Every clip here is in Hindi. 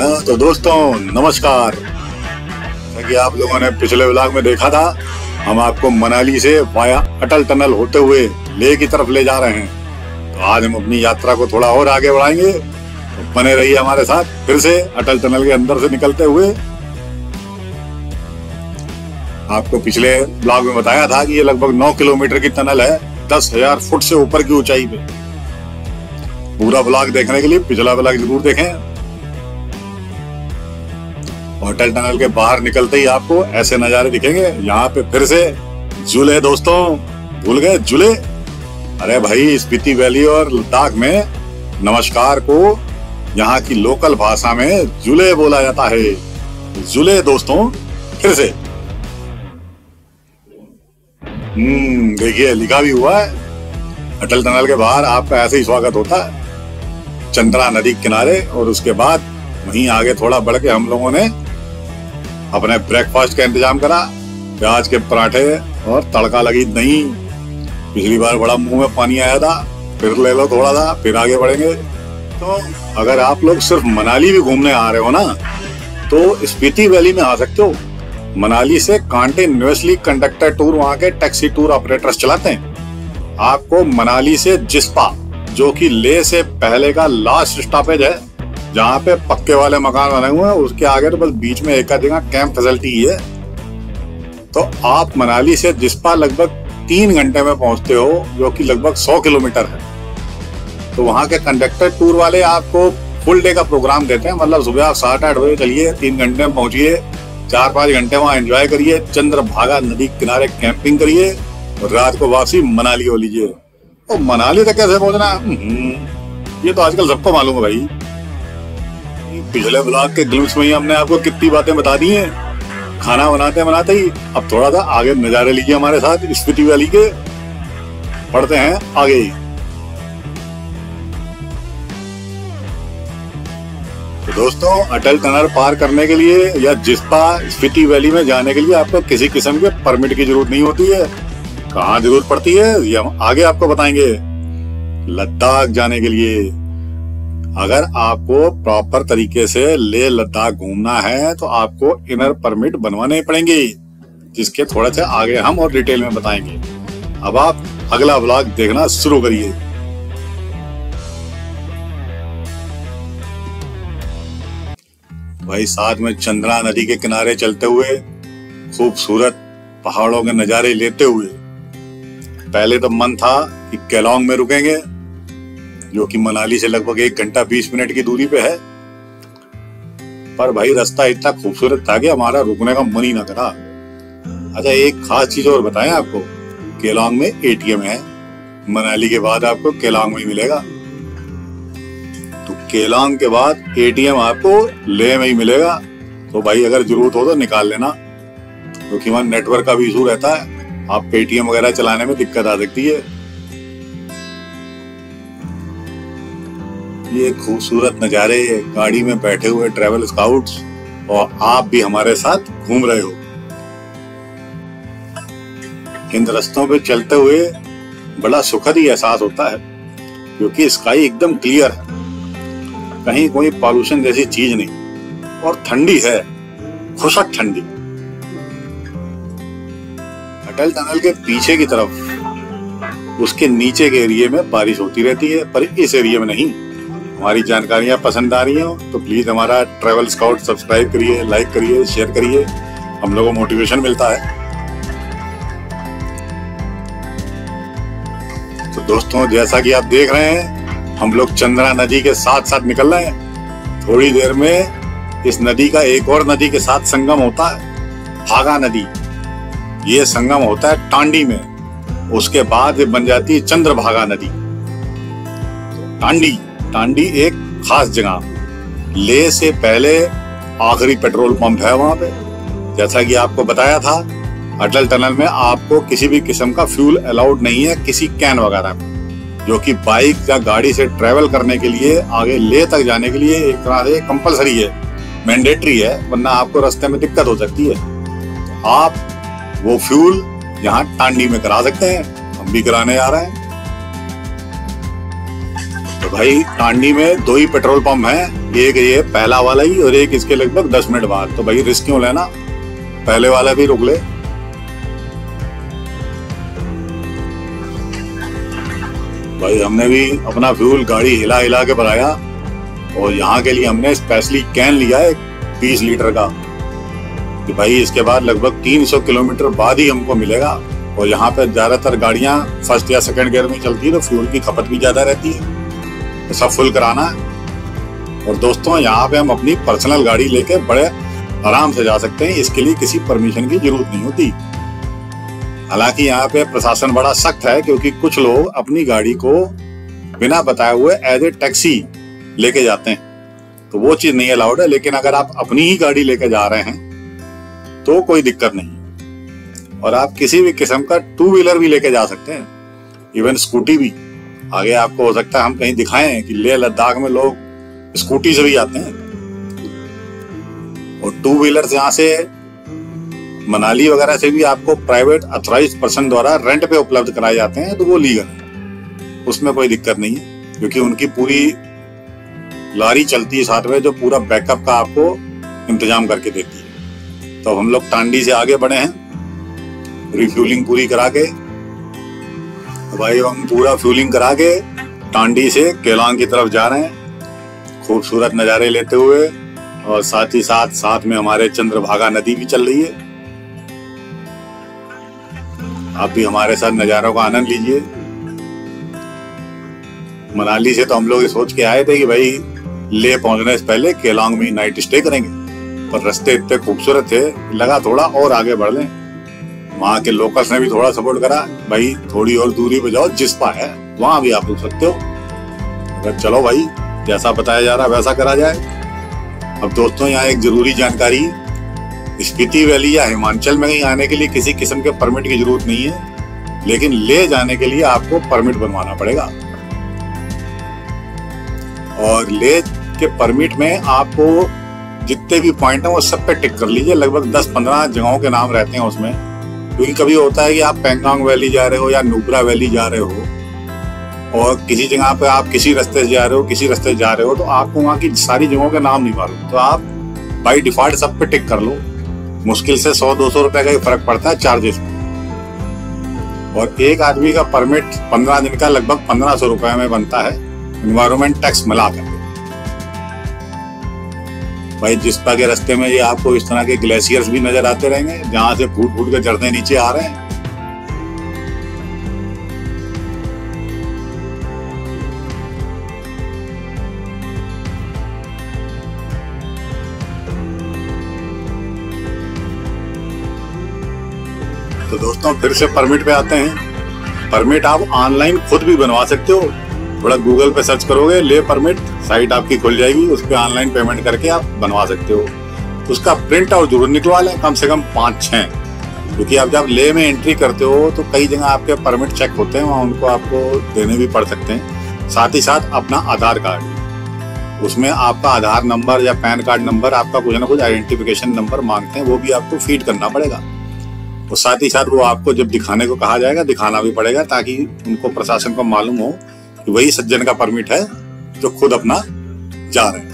तो दोस्तों नमस्कार। जैसा कि आप लोगों ने पिछले व्लॉग में देखा था, हम आपको मनाली से वाया अटल टनल होते हुए लेह की तरफ ले जा रहे हैं। तो आज हम अपनी यात्रा को थोड़ा और आगे बढ़ाएंगे, तो बने रहिए हमारे साथ। फिर से अटल टनल के अंदर से निकलते हुए आपको पिछले ब्लॉग में बताया था कि ये लगभग 9 किलोमीटर की टनल है, 10,000 फुट से ऊपर की ऊंचाई पे। पूरा ब्लॉग देखने के लिए पिछला ब्लॉग जरूर देखें। अटल टनल के बाहर निकलते ही आपको ऐसे नजारे दिखेंगे। यहाँ पे फिर से झूले, दोस्तों भूल गए झूले? अरे भाई, स्पीति वैली और लद्दाख में नमस्कार को यहाँ की लोकल भाषा में झूले बोला जाता है। झूले दोस्तों फिर से। देखिए लिखा भी हुआ है, अटल टनल के बाहर आपका ऐसे ही स्वागत होता है, चंद्रा नदी किनारे। और उसके बाद वहीं आगे थोड़ा बढ़ के हम लोगों ने अपने ब्रेकफास्ट का इंतजाम करा। प्याज के पराठे और तड़का लगी दही। पिछली बार बड़ा मुंह में पानी आया था, फिर ले लो थोड़ा सा, फिर आगे बढ़ेंगे। तो अगर आप लोग सिर्फ मनाली भी घूमने आ रहे हो ना, तो स्पीति वैली में आ सकते हो। मनाली से कंटिन्यूअसली कंडक्टर टूर वहाँ के टैक्सी टूर ऑपरेटर्स चलाते हैं। आपको मनाली से जिस्पा, जो कि लेह से पहले का लास्ट स्टॉपेज है, जहाँ पे पक्के वाले मकान बने हुए हैं, उसके आगे तो बस बीच में एक जगह कैंप फैसिलिटी ही है। तो आप मनाली से जिस्पा लगभग 3 घंटे में पहुंचते हो, जो कि लगभग 100 किलोमीटर है। तो वहाँ के कंडक्टर टूर वाले आपको फुल डे का प्रोग्राम देते हैं। मतलब सुबह आप 7-8 बजे चलिए, 3 घंटे में पहुंचिए, 4-5 घंटे वहाँ एंजॉय करिए, चंद्रभागा नदी किनारे कैंपिंग करिए और रात को वापसी मनाली हो लीजिए। तो मनाली तक कैसे पहुंचना, ये तो आजकल सबको मालूम है भाई। पिछले ब्लॉग के ग्लिम्स में ही हमने आपको कितनी बातें बता दी हैं। खाना बनाते बनाते ही अब थोड़ा सा आगे नजारे लीजिए हमारे साथ स्पीति वैली के। बढ़ते हैं आगे। तो दोस्तों, अटल टनल पार करने के लिए या जिस्पा स्पीति वैली में जाने के लिए आपको किसी किस्म के परमिट की जरूरत नहीं होती है। कहाँ जरूरत पड़ती है ये हम आगे आपको बताएंगे। लद्दाख जाने के लिए अगर आपको प्रॉपर तरीके से लेह लद्दाख घूमना है, तो आपको इनर परमिट बनवाने पड़ेंगे, जिसके थोड़ा सा आगे हम और डिटेल में बताएंगे। अब आप अगला ब्लॉग देखना शुरू करिए। भाई, साथ में चंद्रा नदी के किनारे चलते हुए खूबसूरत पहाड़ों के नजारे लेते हुए पहले तो मन था कि केलोंग में रुकेंगे, जो कि मनाली से लगभग 1 घंटा 20 मिनट की दूरी पे है। पर भाई रास्ता इतना खूबसूरत था कि हमारा रुकने का मन ही ना करा। अच्छा, एक खास चीज और बताएं आपको, केलोंग में एटीएम है। मनाली के बाद आपको केलोंग में मिलेगा। तो केलोंग के बाद एटीएम आपको लेह में ही मिलेगा। तो भाई अगर जरूरत हो तो निकाल लेना, क्योंकि वहां नेटवर्क का भी इशू रहता है। आप पेटीएम वगैरह चलाने में दिक्कत आ सकती है। ये खूबसूरत नजारे, गाड़ी में बैठे हुए ट्रैवल स्काउट्स, और आप भी हमारे साथ घूम रहे हो। इन रास्तों पे चलते हुए बड़ा सुखद ही एहसास होता है, क्योंकि स्काई एकदम क्लियर है, कहीं कोई पॉल्यूशन जैसी चीज नहीं, और ठंडी है, खुशक ठंडी। अटल टनल के पीछे की तरफ उसके नीचे के एरिया में बारिश होती रहती है, पर इस एरिया में नहीं। हमारी जानकारियां पसंद आ रही हो तो प्लीज हमारा ट्रैवल स्काउट सब्सक्राइब करिए, लाइक करिए, शेयर करिए, हम लोगों को मोटिवेशन मिलता है। तो दोस्तों, जैसा कि आप देख रहे हैं, हम लोग चंद्रा नदी के साथ साथ निकल रहे हैं। थोड़ी देर में इस नदी का एक और नदी के साथ संगम होता है, भागा नदी। ये संगम होता है टांडी में, उसके बाद ये बन जाती है चंद्रभागा नदी। टांडी एक खास जगह, लेह से पहले आखिरी पेट्रोल पंप है वहां पे। जैसा कि आपको बताया था, अटल टनल में आपको किसी भी किस्म का फ्यूल अलाउड नहीं है, किसी कैन वगैरह में, जो कि बाइक या गाड़ी से ट्रेवल करने के लिए, आगे लेह तक जाने के लिए एक तरह से कंपलसरी है, मैंडेटरी है, वरना आपको रास्ते में दिक्कत हो सकती है। तो आप वो फ्यूल यहाँ टांडी में करा सकते हैं, हम भी कराने आ रहे हैं। तो भाई टांडी में 2 ही पेट्रोल पंप हैं, एक ये पहला वाला ही और एक इसके लगभग 10 मिनट बाद। तो भाई रिस्क क्यों लेना, पहले वाला भी रुक ले। भाई हमने भी अपना फ्यूल गाड़ी हिला हिला के भराया और यहाँ के लिए हमने स्पेशली कैन लिया है 20 लीटर का कि भाई इसके बाद लगभग 300 किलोमीटर बाद ही हमको मिलेगा। और यहाँ पे ज्यादातर गाड़ियां फर्स्ट या सेकंड गियर में चलती है तो फ्यूल की खपत भी ज्यादा रहती है, तो सब फुल कराना है। और दोस्तों यहाँ पे हम अपनी पर्सनल गाड़ी लेके बड़े आराम से जा सकते हैं, इसके लिए किसी परमिशन की जरूरत नहीं होती। हालांकि यहाँ पे प्रशासन बड़ा सख्त है क्योंकि कुछ लोग अपनी गाड़ी को बिना बताए हुए एज ए टैक्सी लेके जाते हैं, तो वो चीज नहीं अलाउड है। लेकिन अगर आप अपनी ही गाड़ी लेके जा रहे हैं तो कोई दिक्कत नहीं, और आप किसी भी किस्म का 2 व्हीलर भी लेके जा सकते हैं, इवन स्कूटी भी। आगे आपको हो सकता है हम कहीं दिखाएं कि लेह लद्दाख में लोग स्कूटी से भी आते हैं, और 2 व्हीलर यहाँ से मनाली वगैरह से भी आपको प्राइवेट अथॉराइज्ड पर्सन द्वारा रेंट पे उपलब्ध कराए जाते हैं, तो वो लीगल है, उसमें कोई दिक्कत नहीं है क्योंकि उनकी पूरी लारी चलती है साथ में जो पूरा बैकअप का आपको इंतजाम करके देती है। तो हम लोग टांडी से आगे बढ़े हैं रिफ्यूलिंग पूरी करा के। तो भाई हम पूरा फ्यूलिंग करा के टांडी से केलांग की तरफ जा रहे हैं, खूबसूरत नज़ारे लेते हुए, और साथ ही साथ में हमारे चंद्रभागा नदी भी चल रही है। आप भी हमारे साथ नज़ारों का आनंद लीजिए। मनाली से तो हम लोग सोच के आए थे कि भाई ले पहुंचने से पहले केलांग में नाइट स्टे करेंगे, पर रास्ते इतने खूबसूरत थे लगा थोड़ा और आगे बढ़ लें। वहाँ के लोकल्स ने भी थोड़ा सपोर्ट करा, भाई थोड़ी और दूरी पे जाओ, जिस्पा है वहां भी आप रुक सकते हो। अगर चलो भाई जैसा बताया जा रहा है वैसा करा जाए। अब दोस्तों यहाँ एक जरूरी जानकारी, स्पीति वैली या हिमाचल में कहीं आने के लिए किसी किस्म के परमिट की जरूरत नहीं है, लेकिन ले जाने के लिए आपको परमिट बनवाना पड़ेगा। और ले के परमिट में आपको जितने भी पॉइंट हैं वो सब पे टिक कर लीजिए। लगभग 10-15 जगहों के नाम रहते हैं उसमें, क्योंकि कभी होता है कि आप पेंगोंग वैली जा रहे हो या नुब्रा वैली जा रहे हो और किसी जगह पे आप किसी रास्ते से जा रहे हो, किसी रास्ते से जा रहे हो, तो आपको वहाँ की सारी जगहों के नाम नहीं मालूम, तो आप बाई डिफॉल्ट सब पे टिक कर लो। मुश्किल से 100-200 रुपए का ही फर्क पड़ता है चार्जेस में। और एक आदमी का परमिट 15 दिन का लगभग 1500 रुपए में बनता है, एनवायरमेंट टैक्स मिलाकर। भाई जिस्पा के रास्ते में ये आपको इस तरह के ग्लेशियर्स भी नजर आते रहेंगे जहां से फूट फूट के झरने नीचे आ रहे हैं। तो दोस्तों फिर से परमिट पे आते हैं। परमिट आप ऑनलाइन खुद भी बनवा सकते हो, थोड़ा गूगल पे सर्च करोगे ले परमिट, साइट आपकी खुल जाएगी, उस पर ऑनलाइन पेमेंट करके आप बनवा सकते हो। उसका प्रिंट आउट जरूर निकलवा लें, कम से कम 5-6, क्योंकि आप जब ले में एंट्री करते हो तो कई जगह आपके परमिट चेक होते हैं, वहाँ उनको आपको देने भी पड़ सकते हैं। साथ ही साथ अपना आधार कार्ड, उसमें आपका आधार नंबर या पैन कार्ड नंबर, आपका कुछ ना कुछ आइडेंटिफिकेशन नंबर मांगते हैं, वो भी आपको फीड करना पड़ेगा। और साथ ही साथ वो आपको जब दिखाने को कहा जाएगा दिखाना भी पड़ेगा, ताकि उनको प्रशासन को मालूम हो कि वही सज्जन का परमिट है जो खुद अपना जा रहे हैं।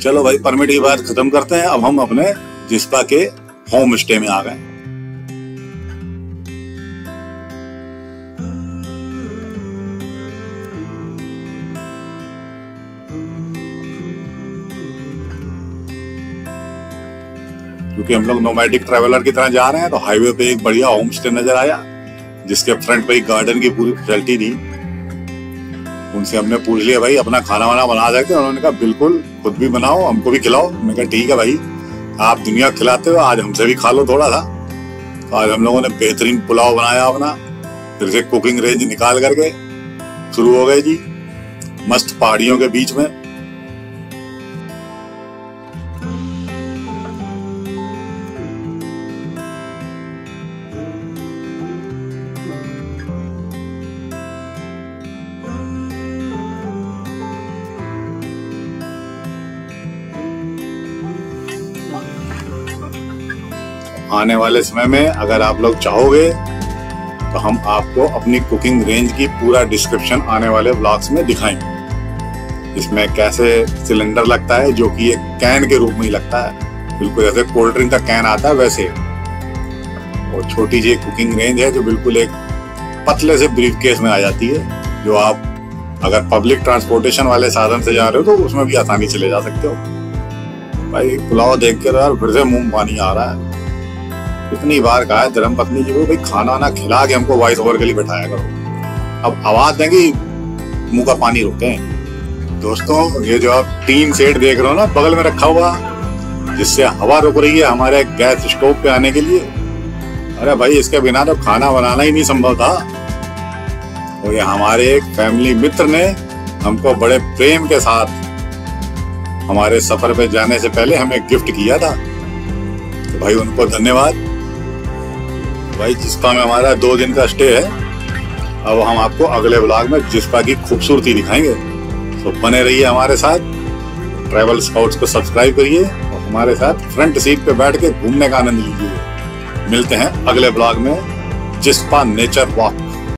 चलो भाई परमिट की बात खत्म करते हैं, अब हम अपने जिस्पा के होम स्टे में आ गए। क्योंकि हम लोग नोमैडिक ट्रैवलर की तरह जा रहे हैं, तो हाईवे पे एक बढ़िया होम स्टे नजर आया जिसके फ्रंट पे गार्डन की पूरी फैसिलिटी थी। उनसे हमने पूछ लिया भाई अपना खाना वाना बना सकते हैं? उन्होंने कहा बिल्कुल, खुद भी बनाओ, हमको भी खिलाओ। मैं कहा ठीक है भाई, आप दुनिया खिलाते हो, आज हमसे भी खा लो थोड़ा सा। तो आज हम लोगों ने बेहतरीन पुलाव बनाया अपना, फिर से कुकिंग रेंज निकाल करके शुरू हो गए जी, मस्त पहाड़ियों के बीच में। आने वाले समय में अगर आप लोग चाहोगे तो हम आपको अपनी कुकिंग रेंज की पूरा डिस्क्रिप्शन आने वाले व्लॉग्स में दिखाएंगे। इसमें कैसे सिलेंडर लगता है, जो कि एक कैन के रूप में ही लगता है, बिल्कुल जैसे कोल्ड ड्रिंक का कैन आता है वैसे। और छोटी सी कुकिंग रेंज है जो बिल्कुल एक पतले से ब्रीफ केस में आ जाती है, जो आप अगर पब्लिक ट्रांसपोर्टेशन वाले साधन से जा रहे हो तो उसमें भी आसानी से ले जा सकते हो। भाई पुलाव देख के यार फिर से मुंह पानी आ रहा है। कितनी बार कहा है धर्मपत्नी जी को, भाई खाना ना खिला के हमको वॉइस ओवर के लिए बैठाया करो, अब आवाज दें कि मुंह का पानी रुके। दोस्तों ये जो आप टीन सेट देख रहे हो ना बगल में रखा हुआ, जिससे हवा रुक रही है हमारे गैस स्टोव पे आने के लिए, अरे भाई इसके बिना तो खाना बनाना ही नहीं संभव था। और ये हमारे एक फैमिली मित्र ने हमको बड़े प्रेम के साथ हमारे सफर पे जाने से पहले हमें गिफ्ट किया था, तो भाई उनको धन्यवाद। भाई जिस्पा में हमारा 2 दिन का स्टे है। अब हम आपको अगले व्लॉग में जिस्पा की खूबसूरती दिखाएंगे, तो बने रहिए हमारे साथ। ट्रैवल स्काउट्स को सब्सक्राइब करिए और हमारे साथ फ्रंट सीट पे बैठ के घूमने का आनंद लीजिए। मिलते हैं अगले व्लॉग में जिस्पा नेचर वॉक।